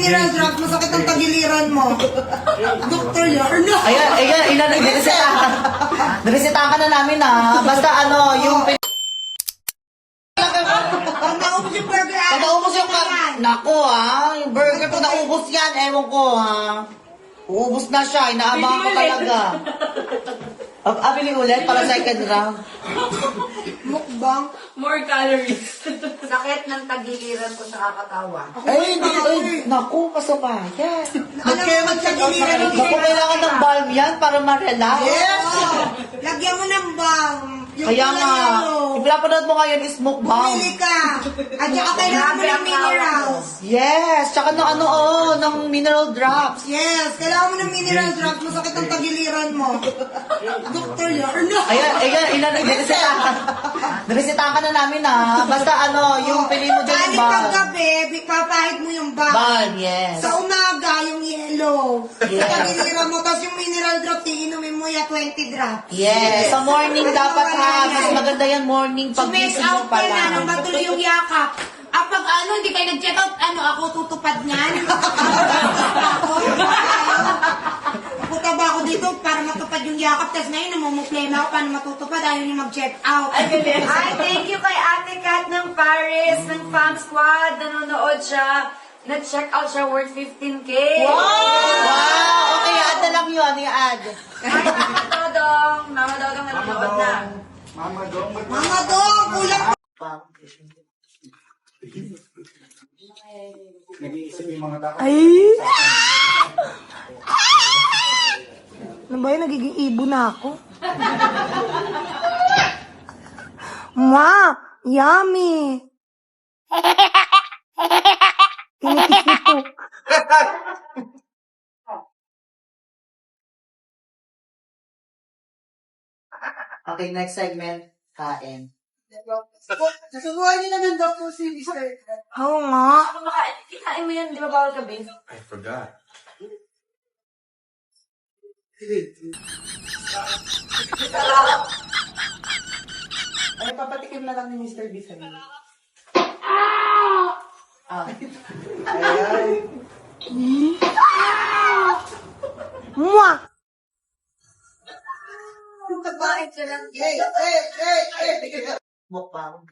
mineral drop, masakit ang tagiliran mo. Dr. Yarno. Ayan, niresetahan ka na namin basta yung Pag naubos yung burger, pag naubos yung naku yung burger pag naubos yan, ewan ko uubos na siya, inaabangan ko talaga. Abili ulit para second round. mukbang. More calories. Sakit ng tagiliran ko sa kakatawa. Naku, kasabayan. Alam mo, magtagiliran mo. Naku, kailangan ng balm yan para ma-relax. Yes! Lagyan mo ng bang. Kaya nga, ipinapanood mo ngayon is mukbang. Pumili ka. At saka kailangan mo ng minerals. Yes, tsaka ng mineral drops. Yes, kailangan mo ng mineral drops. Masakit ang tagiliran mo. Dr. Yarno. Ayan, niresetahan ka na namin basta yung pili mo dyan yung Aling balm. paggabi, papahid mo yung bang. Balm, yes. Sa umaga, yung yellow. Yes. Sa tagiliran mo. Tapos yung mineral drops, iinumin mo ya 20 drops. Yes, sa morning dapat mas maganda yan morning pag Sumes gising out mo pa ka na lang. nang matuloy yung yakap. Pag hindi kayo nag-check out, ako tutupad niyan. Puta ba ako dito para matupad yung yakap, tapos ngayon namumuklema ako paano matutupad, ayaw niyo mag-check out. Ay, thank you kay Ate Kat ng Paris, ng Fam Squad. Nanonood siya. Nag-check out siya worth 15K. Wow! Okay, add na lang yun, i-add. Mama Dodong nanonood na. Mama Dong, kulang Nag-iisip yung mga tao. Ay! Ano ba yun? Nagiging ibo na ako. Ma! Yummy! Tinitis ko. Okay, next segment, kain. Nasubuhan niyo naman daw po si Mr. Oo nga. Kinain mo yan, di ba bawal ka, babe? I forgot. Ay, papatikim na lang ni Mr. B sa inyo. Mwah! Bakit ka lang? Mukbang.